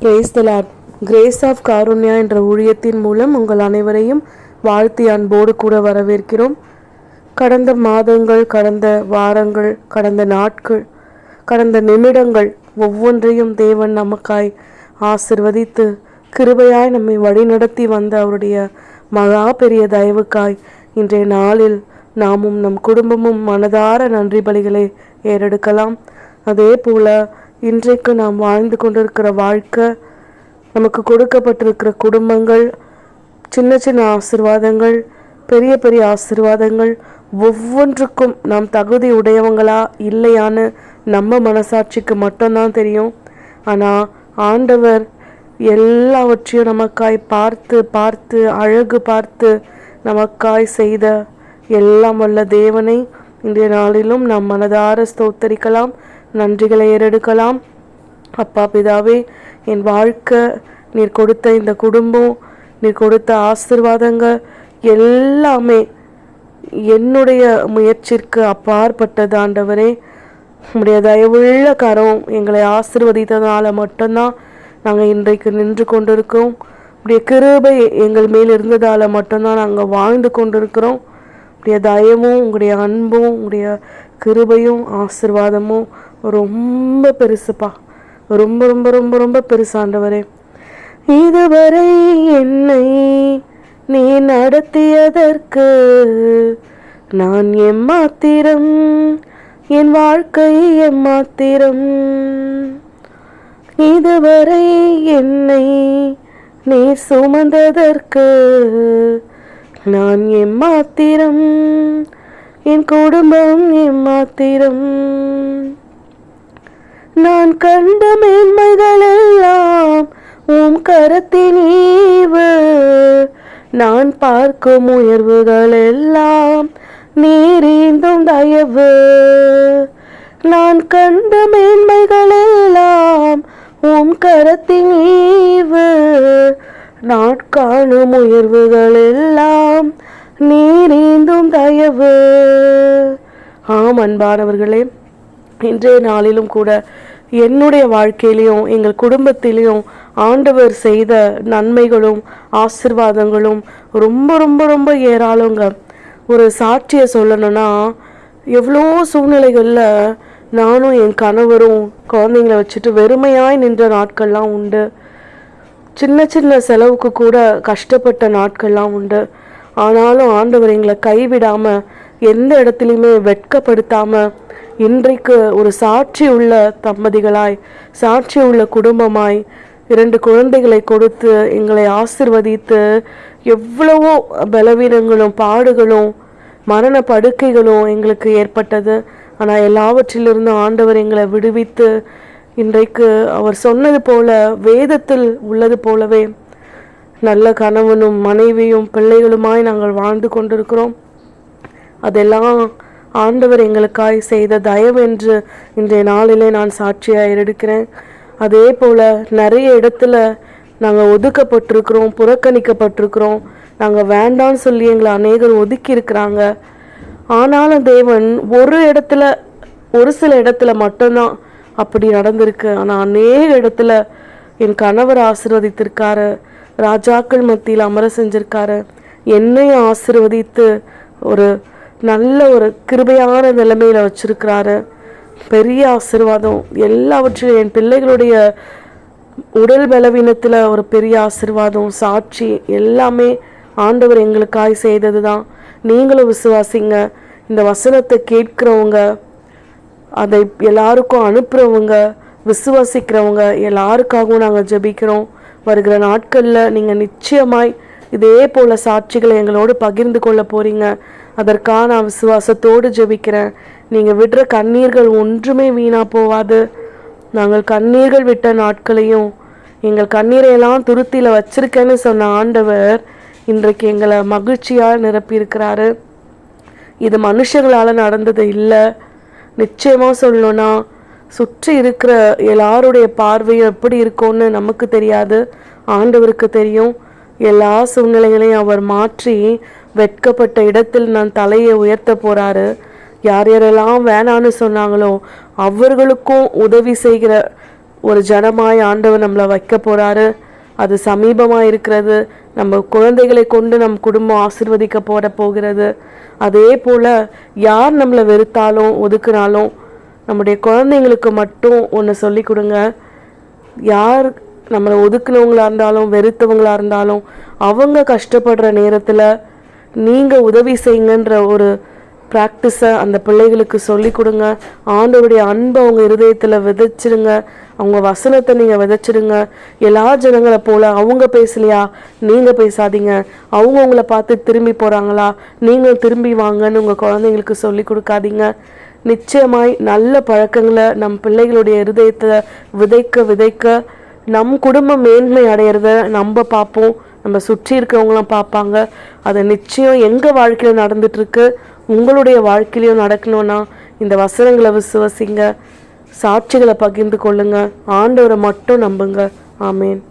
Price the lord. Grace of Karunya என்ற ஊழியத்தின் மூலம் உங்கள் அனைவரையும் வாழ்த்தி அன்போடு கூட வரவேற்கிறோம். கடந்த மாதங்கள், கடந்த வாரங்கள், கடந்த நாட்கள், கடந்த நிமிடங்கள் ஒவ்வொன்றையும் தேவன் நமக்காய் ஆசிர்வதித்து கிருபையாய் நம்மை வழிநடத்தி வந்த அவருடைய மகா பெரிய தயவுக்காய் இன்றைய நாளில் நாமும் நம் குடும்பமும் மனதார நன்றி பலிகளை ஏறெடுக்கலாம். அதே போல இன்றைக்கு நாம் வாழ்ந்து கொண்டிருக்கிற வாழ்க்கை, நமக்கு கொடுக்கப்பட்டிருக்கிற குடும்பங்கள், சின்ன சின்ன ஆசீர்வாதங்கள், பெரிய பெரிய ஆசீர்வாதங்கள் ஒவ்வொன்றுக்கும் நாம் தகுதி உடையவங்களா இல்லையான்னு நம்ம மனசாட்சிக்கு மட்டும்தான் தெரியும். ஆனால் ஆண்டவர் எல்லாவற்றையும் நமக்காய் பார்த்து பார்த்து அழகு பார்த்து நமக்காய் செய்த எல்லாம் வல்ல தேவனை இன்றைய நாளிலும் நாம் மனதார ஸ்தோத்தரிக்கலாம், நன்றிகளை ஏறெடுக்கலாம். அப்பா பிதாவே, என் வாழ்க்கை, நீர் கொடுத்த இந்த குடும்பம், நீர் கொடுத்த ஆசீர்வாதங்கள் எல்லாமே என்னுடைய முயற்சிற்கு அப்பாற்பட்டது. ஆண்டவரே, உம்முடைய தயவுள்ள கரம் எங்களை ஆசீர்வதித்ததால் மட்டும்தான் நாங்கள் இன்றைக்கு நின்று கொண்டிருக்கிறோம். உடைய கிருபை எங்கள் மேல் இருந்ததால் மட்டும்தான் நாங்கள் வாழ்ந்து கொண்டிருக்கிறோம். உடைய தயவும் உங்களுடைய அன்பும் உங்களுடைய கிருபையும் ஆசீர்வாதமும் ரொம்ப பெருசுப்பா, ரொம்ப ரொம்ப ரொம்ப ரொம்ப பெருசு ஆண்டவரே. இதுவரை என்னை நீ நடத்தியதற்கு நான் எம்மாத்திரம், என் வாழ்க்கை எம்மாத்திரம். இதுவரை என்னை நீ சுமந்ததற்கு நான் எம்மாத்திரம், என் குடும்பம் எம்மாத்திரம். நான் கண்ட மேன்மைகள் எல்லாம் உம் கரத்தின் ஈவு, நான் பார்க்கும் உயர்வுகள் எல்லாம் நீரீந்தும் தயவு. நான் கண்ட மேன்மைகள் எல்லாம் உம் கரத்தின் ஈவு, நான் காணும் உயர்வுகள் எல்லாம் நீரீந்தும் தயவு. ஆம் அன்பானவர்களே, இன்றைய நாளிலும் கூட என்னுடைய வாழ்க்கையிலையும் எங்கள் குடும்பத்திலையும் ஆண்டவர் செய்த நன்மைகளும் ஆசீர்வாதங்களும் ரொம்ப ரொம்ப ரொம்ப ஏராளங்க. ஒரு சாட்சியை சொல்லணும்னா, எவ்வளோ சூழ்நிலைகளில் நானும் என் கணவரும் குழந்தைங்களை வச்சுட்டு வெறுமையாய் நின்ற நாட்கள்லாம் உண்டு. சின்ன சின்ன செலவுக்கு கூட கஷ்டப்பட்ட நாட்கள்லாம் உண்டு. ஆனாலும் ஆண்டவர் எங்களை கைவிடாமல், எந்த இடத்துலையுமே வெட்கப்படுத்தாமல், இன்றைக்கு ஒரு சாட்சி உள்ள தம்பதிகளாய், சாட்சி உள்ள குடும்பமாய் 2 குழந்தைகளை கொடுத்து எங்களை ஆசிர்வதித்து, எவ்வளவோ பலவீனங்களும் பாடுகளும் மரண படுக்கைகளும் எங்களுக்கு ஏற்பட்டது. ஆனால் எல்லாவற்றிலிருந்து ஆண்டவர் எங்களை விடுவித்து இன்றைக்கு அவர் சொன்னது போல, வேதத்தில் உள்ளது போலவே நல்ல கணவனும் மனைவியும் பிள்ளைகளுமாய் நாங்கள் வாழ்ந்து கொண்டிருக்கிறோம். அதெல்லாம் ஆண்டவர் எங்களுக்காய் செய்த தயவென்று இன்றைய நாளிலே நான் சாட்சியாக எடுக்கிறேன். அதே போல் நிறைய இடத்துல நாங்கள் ஒதுக்கப்பட்டிருக்கிறோம், புறக்கணிக்கப்பட்டிருக்கிறோம். நாங்கள் வேண்டான்னு சொல்லி எங்களை அநேகர் ஒதுக்கி இருக்கிறாங்க. ஆனாலும் தேவன் ஒரு சில இடத்துல மட்டும்தான் அப்படி நடந்திருக்கு. ஆனால் அநேக இடத்துல என் கணவர் ஆசீர்வதித்திருக்காரு, ராஜாக்கள் மத்தியில் அமர செஞ்சிருக்காரு, என்னையும் ஆசீர்வதித்து ஒரு நல்ல ஒரு கிருபையான நிலைமையில வச்சிருக்கிறாரு. பெரிய ஆசீர்வாதம் எல்லாவற்றிலும், என் பிள்ளைகளுடைய உடல் பலவீனத்தில் ஒரு பெரிய ஆசீர்வாதம், சாட்சி எல்லாமே ஆண்டவர் எங்களுக்காய் செய்தது தான். நீங்களும் விசுவாசிங்க. இந்த வசனத்தை கேட்கிறவங்க, அதை எல்லாருக்கும் அனுப்புகிறவங்க, விசுவாசிக்கிறவங்க எல்லாருக்காகவும் நாங்கள் ஜெபிக்கிறோம். வருகிற நாட்களில் நீங்கள் நிச்சயமாய் இதே போல் சாட்சிகளை எங்களோடு பகிர்ந்து கொள்ள போகிறீங்க. அதற்காக நான் விசுவாசத்தோடு ஜெபிக்கிறேன். நீங்கள் விடுற கண்ணீர்கள் ஒன்றுமே வீணாக போவாது. நாங்கள் கண்ணீர்கள் விட்ட நாட்களையும், எங்கள் கண்ணீரையெல்லாம் துருத்தியில் வச்சிருக்கேன்னு சொன்ன ஆண்டவர் இன்றைக்கு எங்களை மகிழ்ச்சியாக நிரப்பியிருக்கிறாரு. இது மனுஷங்களால் நடந்தது இல்லை. நிச்சயமாக சொல்லணும்னா, சுற்றி இருக்கிற எல்லாருடைய பார்வையும் எப்படி இருக்கும்னு நமக்கு தெரியாது, ஆண்டவருக்கு தெரியும். எல்லா சூழ்நிலைகளையும் அவர் மாற்றி வெட்கப்பட்ட இடத்தில் நான் தலையை உயர்த்த போகிறாரு. யார் யாரெல்லாம் வேணான்னு சொன்னாங்களோ அவர்களுக்கும் உதவி செய்கிற ஒரு ஜனமாய் ஆண்டவர் நம்மளை வைக்க போகிறாரு. அது சமீபமாக இருக்கிறது. நம்ம குழந்தைகளை கொண்டு நம் குடும்பம் ஆசீர்வதிக்க போகிறது. அதே போல் யார் நம்மளை வெறுத்தாலும் ஒதுக்குனாலும் நம்முடைய குழந்தைங்களுக்கு மட்டும் ஒன்று சொல்லி கொடுங்க. யார் நம்மளை ஒதுக்குனவங்களாக இருந்தாலும் வெறுத்தவங்களாக இருந்தாலும் அவங்க கஷ்டப்படுற நேரத்தில் நீங்கள் உதவி செய்யுங்கன்ற ஒரு ப்ராக்டிஸை அந்த பிள்ளைகளுக்கு சொல்லி கொடுங்க. ஆண்டவருடைய அன்பை அவங்க இருதயத்தில் விதைச்சிடுங்க. அவங்க வசனத்தை நீங்கள் விதைச்சிடுங்க. எல்லா ஜனங்களை போல் அவங்க பேசலையா நீங்கள் பேசாதீங்க. அவங்க உங்களை பார்த்து திரும்பி போகிறாங்களா நீங்கள் திரும்பி வாங்கன்னு உங்கள் குழந்தைங்களுக்கு சொல்லி கொடுக்காதீங்க. நிச்சயமாய் நல்ல பழக்கங்களை நம் பிள்ளைகளுடைய இருதயத்தை விதைக்க நம் குடும்பம் மேன்மை அடையிறத நம்ம பார்ப்போம். நம்ம சுற்றி இருக்கிறவங்களாம் பார்ப்பாங்க. அது நிச்சயம் எங்கள் வாழ்க்கையில் நடந்துட்டுருக்கு, உங்களுடைய வாழ்க்கையிலையும் நடக்கணும்னா இந்த வசனங்களை விசுவசிங்க, சாட்சிகளை பகிர்ந்து கொள்ளுங்க, ஆண்டவரை மட்டும் நம்புங்க. ஆமேன்.